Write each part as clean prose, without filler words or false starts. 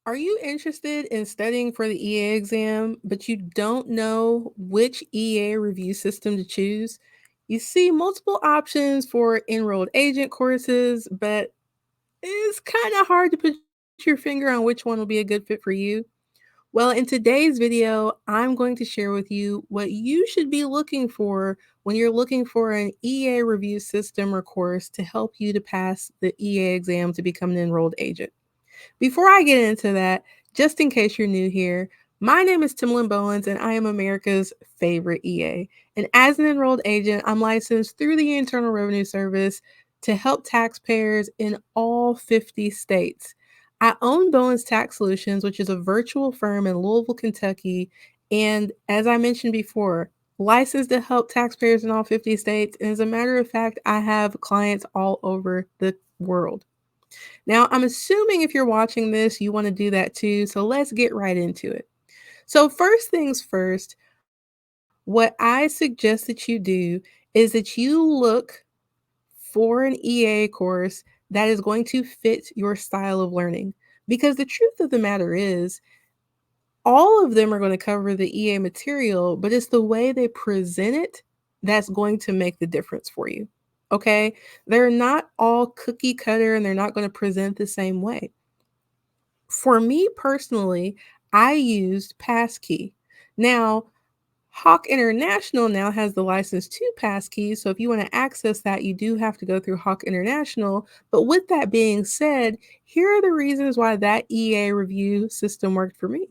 Are you interested in studying for the EA exam, but you don't know which EA review system to choose? You see multiple options for enrolled agent courses, but it's kind of hard to put your finger on which one will be a good fit for you. Well, in today's video, I'm going to share with you what you should be looking for when you're looking for an EA review system or course to help you to pass the EA exam to become an enrolled agent. Before I get into that, just in case you're new here, my name is Timalyn Bowens and I am America's favorite EA. And as an enrolled agent, I'm licensed through the Internal Revenue Service to help taxpayers in all 50 states. I own Bowens Tax Solutions, which is a virtual firm in Louisville, Kentucky. And as I mentioned before, licensed to help taxpayers in all 50 states. And as a matter of fact, I have clients all over the world. Now, I'm assuming if you're watching this, you want to do that too. So let's get right into it. So, first things first, what I suggest that you do is that you look for an EA course that is going to fit your style of learning. Because the truth of the matter is, all of them are going to cover the EA material, but it's the way they present it that's going to make the difference for you. Okay? They're not all cookie cutter and they're not going to present the same way. For me personally, I used Passkey. Now, Hawk International now has the license to Passkey, so if you want to access that, you do have to go through Hawk International. But with that being said, here are the reasons why that EA review system worked for me.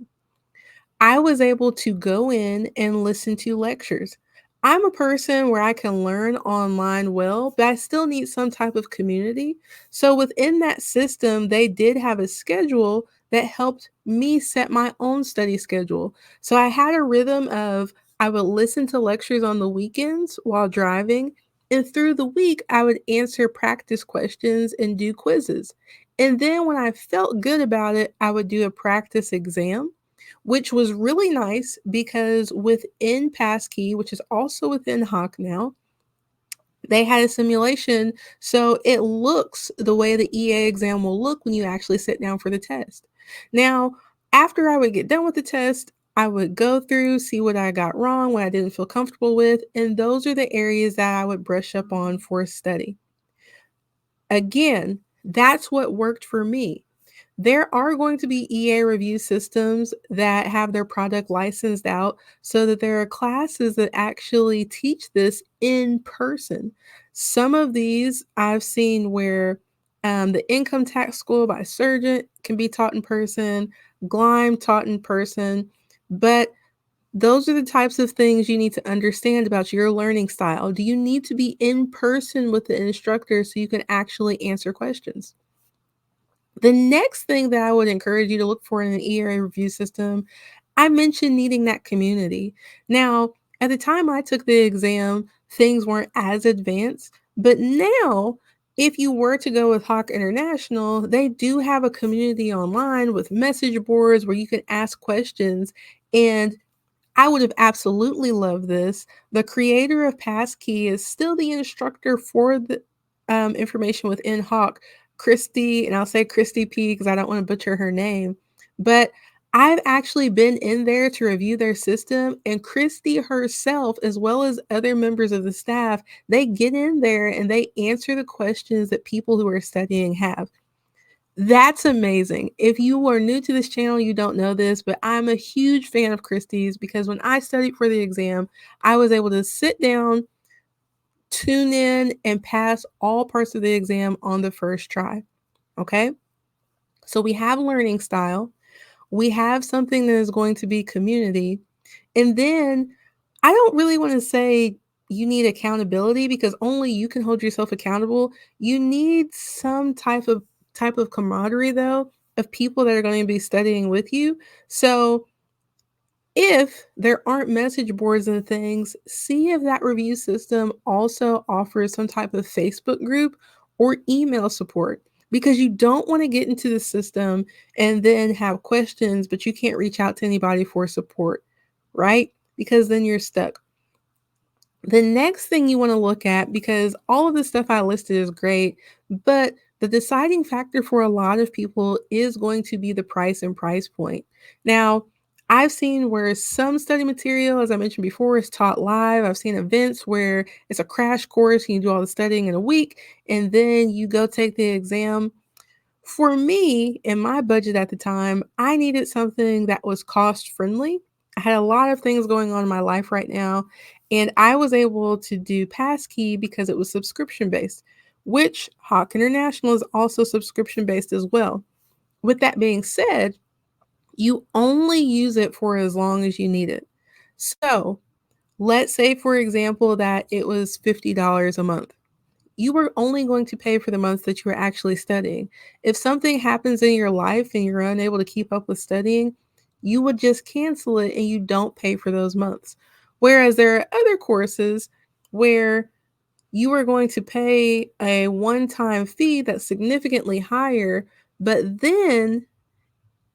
I was able to go in and listen to lectures. I'm a person where I can learn online well, but I still need some type of community. So within that system, they did have a schedule that helped me set my own study schedule. So I had a rhythm of I would listen to lectures on the weekends while driving, and through the week, I would answer practice questions and do quizzes. And then when I felt good about it, I would do a practice exam, which was really nice because within Passkey, which is also within Hawk now, they had a simulation. So it looks the way the EA exam will look when you actually sit down for the test. Now, after I would get done with the test, I would go through, see what I got wrong, what I didn't feel comfortable with, and those are the areas that I would brush up on for study. Again, that's what worked for me. There are going to be EA review systems that have their product licensed out so that there are classes that actually teach this in person. Some of these I've seen where the Income Tax School by Surgeon can be taught in person, Gleim taught in person, but those are the types of things you need to understand about your learning style. Do you need to be in person with the instructor so you can actually answer questions? The next thing that I would encourage you to look for in an ERA review system, I mentioned needing that community. Now, at the time I took the exam, things weren't as advanced, but now, if you were to go with Hawk International, they do have a community online with message boards where you can ask questions. And I would have absolutely loved this. The creator of Passkey is still the instructor for the information within Hawk, Christy, and I'll say Christy P because I don't want to butcher her name. But I've actually been in there to review their system, and Christy herself, as well as other members of the staff, they get in there and they answer the questions that people who are studying have. That's amazing. If you are new to this channel, you don't know this, but I'm a huge fan of Christie's because when I studied for the exam, I was able to sit down, tune in, and pass all parts of the exam on the first try. Okay? So we have learning style, we have something that is going to be community, and then I don't really want to say you need accountability because only you can hold yourself accountable. You need some type of camaraderie though of people that are going to be studying with you. So if there aren't message boards and things, see if that review system also offers some type of Facebook group or email support because you don't want to get into the system and then have questions, but you can't reach out to anybody for support, right? Because then you're stuck. The next thing you want to look at, because all of the stuff I listed is great, but The deciding factor for a lot of people is going to be the price and price point. Now, I've seen where some study material, as I mentioned before, is taught live. I've seen events where it's a crash course and you do all the studying in a week and then you go take the exam. For me, in my budget at the time, I needed something that was cost friendly. I had a lot of things going on in my life right now, and I was able to do Passkey because it was subscription based, which Hawk International is also subscription based as well. With that being said, you only use it for as long as you need it. So, let's say, for example, that it was $50 a month. You were only going to pay for the months that you were actually studying. If something happens in your life and you're unable to keep up with studying, you would just cancel it and you don't pay for those months. Whereas there are other courses where you are going to pay a one time fee that's significantly higher, but then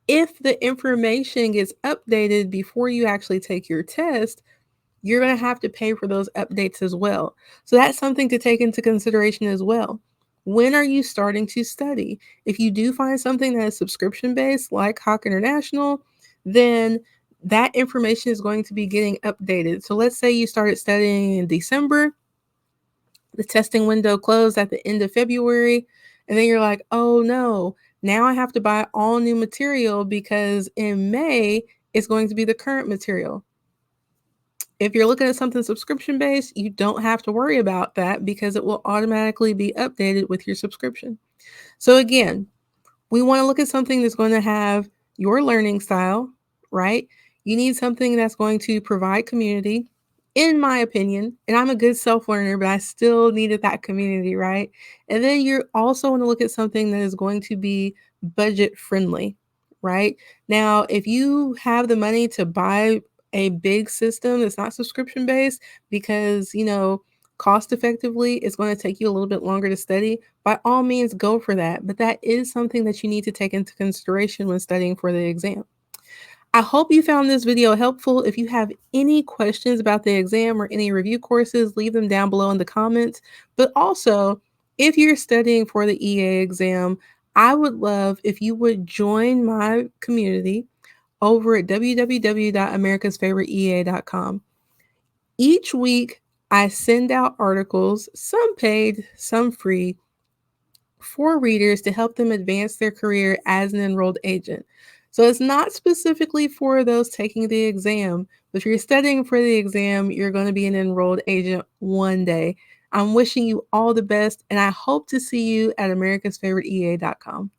if the information gets updated before you actually take your test, you're going to have to pay for those updates as well. So that's something to take into consideration as well. When are you starting to study? If you do find something that is subscription based, like Hawk International, then that information is going to be getting updated. So let's say you started studying in December, the testing window closed at the end of February, and then you're like, oh no, now I have to buy all new material because in May it's going to be the current material. If you're looking at something subscription based, you don't have to worry about that because it will automatically be updated with your subscription. So, again, we want to look at something that's going to have your learning style, right? You need something that's going to provide community, in my opinion. And I'm a good self learner, but I still needed that community, right? And then you're also want to look at something that is going to be budget friendly, right? Now, if you have the money to buy a big system that's not subscription based because, cost effectively it's going to take you a little bit longer to study, by all means go for that. But that is something that you need to take into consideration when studying for the exam. I hope you found this video helpful. If you have any questions about the exam or any review courses, leave them down below in the comments. But also, if you're studying for the EA exam, I would love if you would join my community over at www.americasfavoriteea.com. Each week, I send out articles, some paid, some free, for readers to help them advance their career as an enrolled agent. So it's not specifically for those taking the exam, but if you're studying for the exam, you're going to be an enrolled agent one day. I'm wishing you all the best, and I hope to see you at americasfavoriteea.com.